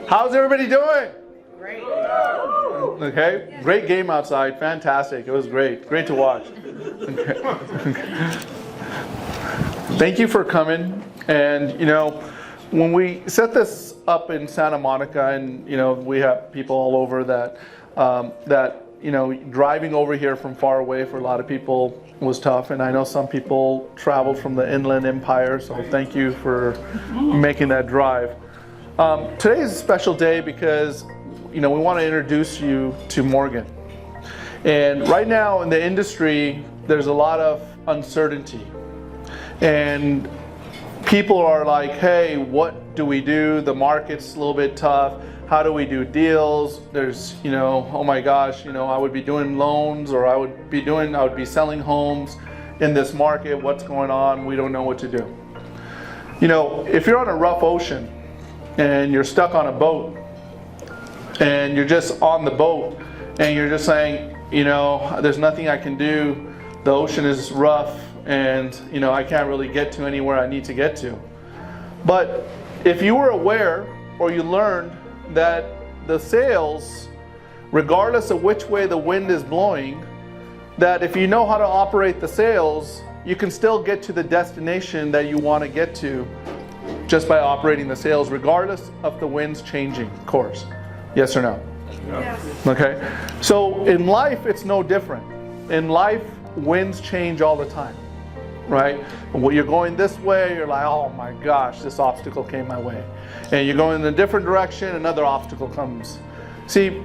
How's everybody doing? Great. Okay, great game outside. Fantastic. It was great. Great to watch. Okay. Thank you for coming. And, when we set this up in Santa Monica, and, we have people all over that, driving over here from far away for a lot of people was tough. And I know some people traveled from the Inland Empire, so thank you for making that drive. Today is a special day because, we want to introduce you to Morgan. And right now in the industry, there's a lot of uncertainty. And people are like, hey, what do we do? The market's a little bit tough. How do we do deals? There's, oh my gosh, I would be doing loans, or I would be selling homes in this market. What's going on? We don't know what to do. If you're on a rough ocean and you're stuck on a boat and you're just on the boat and you're just saying, there's nothing I can do. The ocean is rough and, I can't really get to anywhere I need to get to. But if you were aware or you learned that the sails, regardless of which way the wind is blowing, that if you know how to operate the sails, you can still get to the destination that you want to get to just by operating the sails, regardless of the winds changing course. Yes or no? Yes. Okay. So in life, it's no different. In life, winds change all the time, right? When you're going this way, you're like, oh my gosh, this obstacle came my way. And you're going in a different direction, another obstacle comes. See,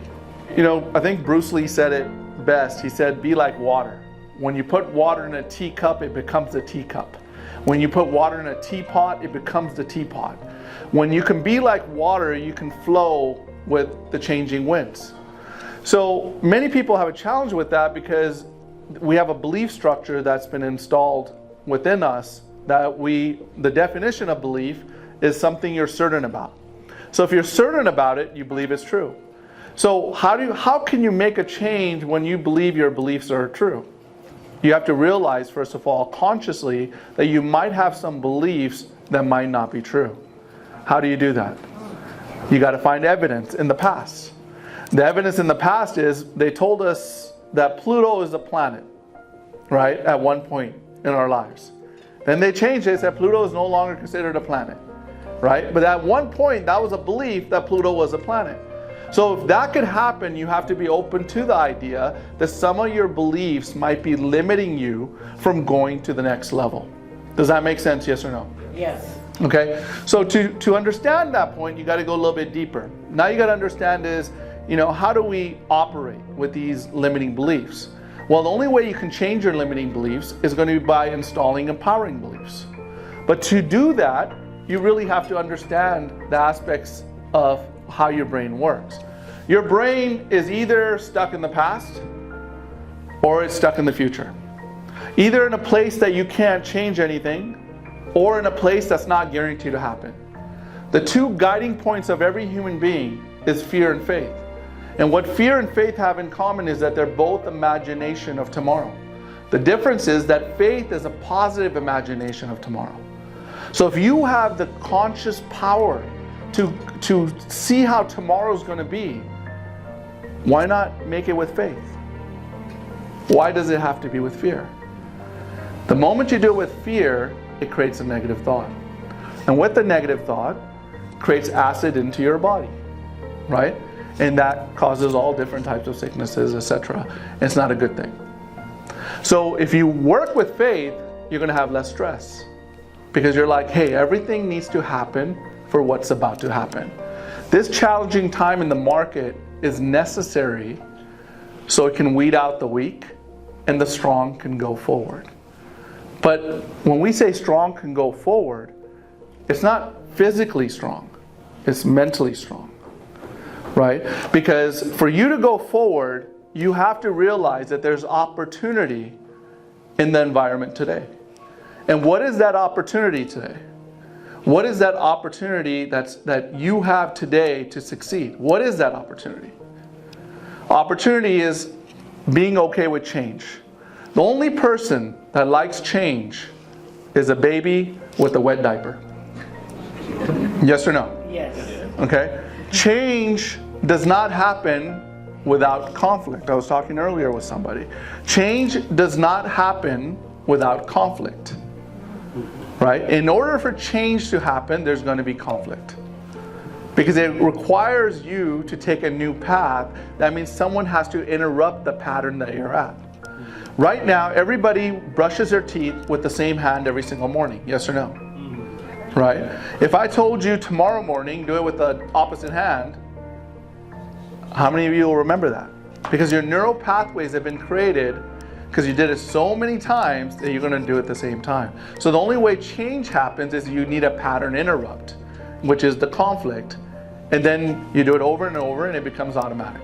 I think Bruce Lee said it best. He said, be like water. When you put water in a teacup, it becomes a teacup. When you put water in a teapot, it becomes the teapot. When you can be like water, you can flow with the changing winds. So many people have a challenge with that because we have a belief structure that's been installed within us that the definition of belief is something you're certain about. So if you're certain about it, you believe it's true. So how can you make a change when you believe your beliefs are true? You have to realize, first of all, consciously, that you might have some beliefs that might not be true. How do you do that? You got to find evidence in the past. The evidence in the past is they told us that Pluto is a planet, right, at one point in our lives. Then they changed it, said Pluto is no longer considered a planet, right? But at one point, that was a belief that Pluto was a planet. So if that could happen, you have to be open to the idea that some of your beliefs might be limiting you from going to the next level. Does that make sense, yes or no? Yes. Okay, so to understand that point, you got to go a little bit deeper. Now you got to understand is, how do we operate with these limiting beliefs? Well, the only way you can change your limiting beliefs is going to be by installing empowering beliefs. But to do that, you really have to understand the aspects of how your brain works. Your brain is either stuck in the past or it's stuck in the future. Either in a place that you can't change anything or in a place that's not guaranteed to happen. The two guiding points of every human being is fear and faith. And what fear and faith have in common is that they're both imagination of tomorrow. The difference is that faith is a positive imagination of tomorrow. So if you have the conscious power to see how tomorrow's going to be, why not make it with faith? Why does it have to be with fear? The moment you do it with fear, it creates a negative thought. And with the negative thought, creates acid into your body, right? And that causes all different types of sicknesses, etc. It's not a good thing. So if you work with faith, you're going to have less stress. Because you're like, hey, everything needs to happen for what's about to happen. This challenging time in the market is necessary so it can weed out the weak and the strong can go forward. But when we say strong can go forward, it's not physically strong, it's mentally strong, right? Because for you to go forward, you have to realize that there's opportunity in the environment today. And what is that opportunity today? What is that opportunity that you have today to succeed? What is that opportunity? Opportunity is being okay with change. The only person that likes change is a baby with a wet diaper. Yes or no? Yes. Okay? Change does not happen without conflict. I was talking earlier with somebody. Change does not happen without conflict. Right? In order for change to happen, there's going to be conflict. Because it requires you to take a new path. That means someone has to interrupt the pattern that you're at. Right now, everybody brushes their teeth with the same hand every single morning. Yes or no? Right? If I told you tomorrow morning, do it with the opposite hand, how many of you will remember that? Because your neural pathways have been created because you did it so many times that you're going to do it at the same time. So the only way change happens is you need a pattern interrupt, which is the conflict. And then you do it over and over and it becomes automatic.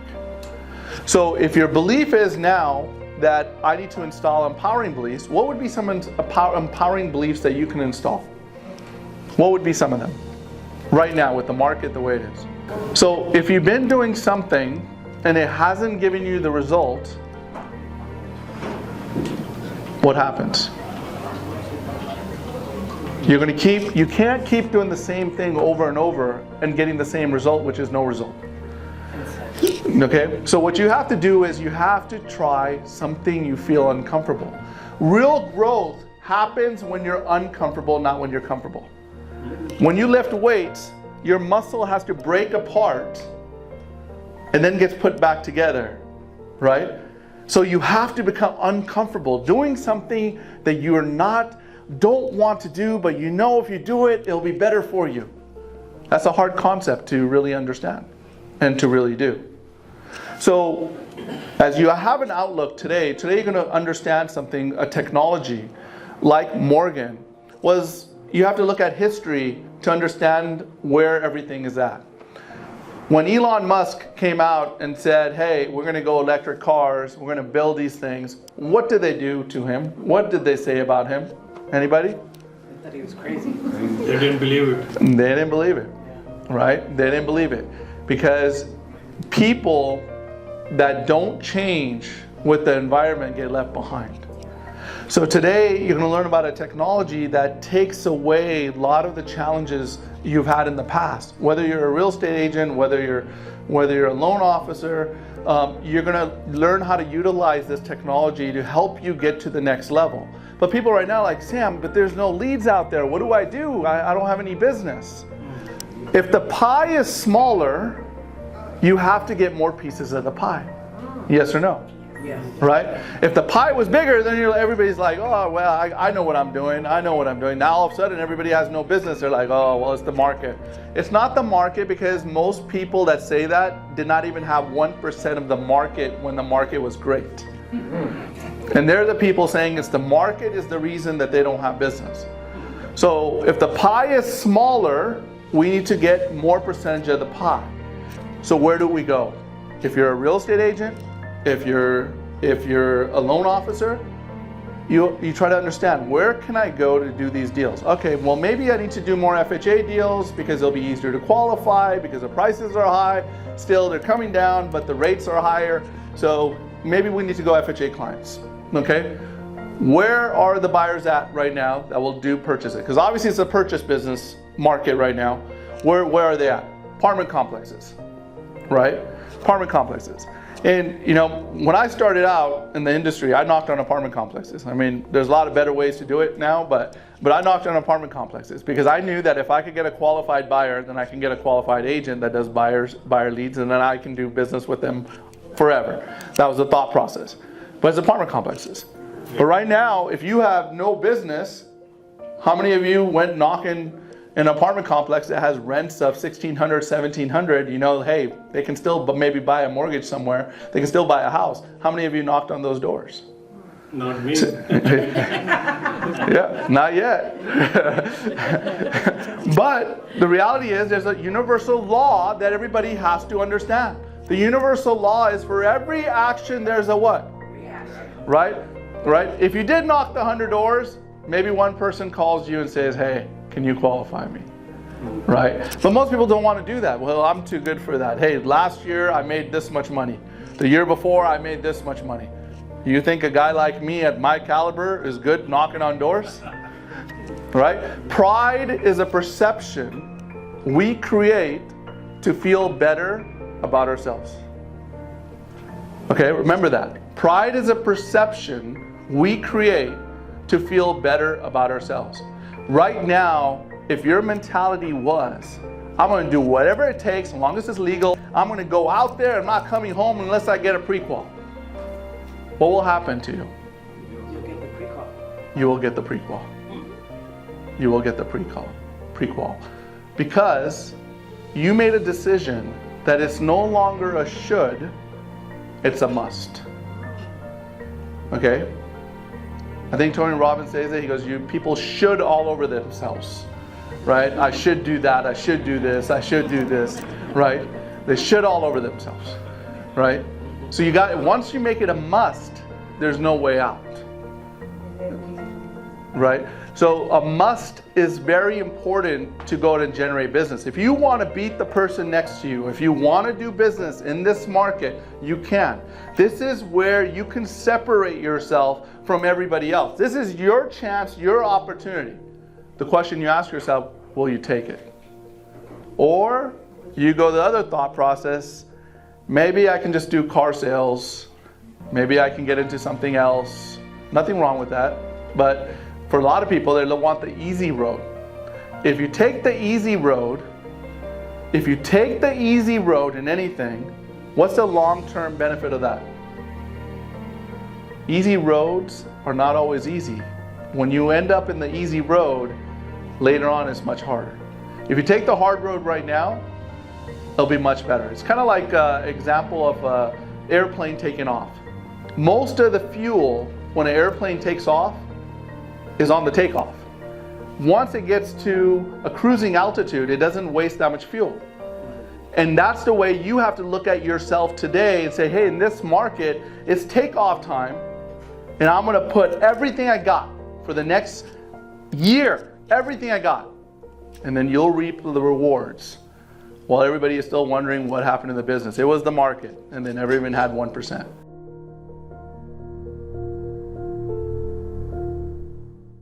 So if your belief is now that I need to install empowering beliefs, what would be some empowering beliefs that you can install? What would be some of them? Right now with the market the way it is. So if you've been doing something and it hasn't given you the result, what happens? You can't keep doing the same thing over and over and getting the same result, which is no result. Okay? So what you have to do is you have to try something you feel uncomfortable. Real growth happens when you're uncomfortable, not when you're comfortable. When you lift weights, your muscle has to break apart and then gets put back together, right? So you have to become uncomfortable doing something that you don't want to do, but you know if you do it, it'll be better for you. That's a hard concept to really understand and to really do. So as you have an outlook today you're going to understand something, a technology like Morgan you have to look at history to understand where everything is at. When Elon Musk came out and said, hey, we're going to go electric cars, we're going to build these things, what did they do to him? What did they say about him? Anybody? They thought he was crazy. They didn't believe it. They didn't believe it, right? They didn't believe it. Because people that don't change with the environment get left behind. So today you're going to learn about a technology that takes away a lot of the challenges you've had in the past. Whether you're a real estate agent, whether you're a loan officer, you're going to learn how to utilize this technology to help you get to the next level. But people right now are like, Sam, but there's no leads out there. What do? I don't have any business. If the pie is smaller, you have to get more pieces of the pie. Yes or no? Yes. Right? If the pie was bigger, then everybody's like, oh, well, I know what I'm doing. I know what I'm doing. Now all of a sudden everybody has no business. They're like, oh, well, it's the market. It's not the market, because most people that say that did not even have 1% of the market when the market was great. And they're the people saying it's the market is the reason that they don't have business. So if the pie is smaller, we need to get more percentage of the pie. So where do we go? If you're a real estate agent, if you're a loan officer, you try to understand, where can I go to do these deals? Okay, well maybe I need to do more FHA deals because they'll be easier to qualify because the prices are high. Still, they're coming down, but the rates are higher. So maybe we need to go FHA clients. Okay, where are the buyers at right now that will do purchase it? Because obviously it's a purchase business market right now. Where are they at? Apartment complexes, right? Apartment complexes. And when I started out in the industry, I knocked on apartment complexes. I mean, there's a lot of better ways to do it now, but I knocked on apartment complexes because I knew that if I could get a qualified buyer, then I can get a qualified agent that does buyer leads, and then I can do business with them forever. That was the thought process. But it's apartment complexes. But right now, if you have no business, how many of you went knocking an apartment complex that has rents of $1,600, $1,700, hey, they can still maybe buy a mortgage somewhere. They can still buy a house. How many of you knocked on those doors? Not me. Yeah, not yet. But the reality is there's a universal law that everybody has to understand. The universal law is for every action there's a what? Right? If you did knock the 100 doors, maybe one person calls you and says, hey, can you qualify me? Right? But most people don't want to do that. Well, I'm too good for that. Hey, last year I made this much money. The year before I made this much money. You think a guy like me at my caliber is good knocking on doors? Right? Pride is a perception we create to feel better about ourselves. Okay, remember that. Pride is a perception we create to feel better about ourselves. Right now, if your mentality was, I'm going to do whatever it takes, as long as it's legal, I'm going to go out there, I'm not coming home unless I get a prequal. What will happen to you? You'll get the prequel. You will get the prequel. You will get the prequel. Because you made a decision that it's no longer a should, it's a must. Okay? I think Tony Robbins says it. He goes, people should all over themselves. Right? I should do that. I should do this. I should do this. Right? They should all over themselves. Right? So once you make it a must, there's no way out. Right? So a must is very important to go out and generate business. If you want to beat the person next to you, if you want to do business in this market, you can. This is where you can separate yourself from everybody else. This is your chance, your opportunity. The question you ask yourself, will you take it? Or you go the other thought process, maybe I can just do car sales. Maybe I can get into something else. Nothing wrong with that. But for a lot of people, they want the easy road. If you take the easy road in anything, what's the long-term benefit of that? Easy roads are not always easy. When you end up in the easy road, later on it's much harder. If you take the hard road right now, it'll be much better. It's kind of like an example of an airplane taking off. Most of the fuel when an airplane takes off is on the takeoff. Once it gets to a cruising altitude, it doesn't waste that much fuel. And that's the way you have to look at yourself today and say, hey, in this market, it's takeoff time, and I'm gonna put everything I got for the next year, everything I got, and then you'll reap the rewards. While everybody is still wondering what happened in the business. It was the market, and then everyone had 1%.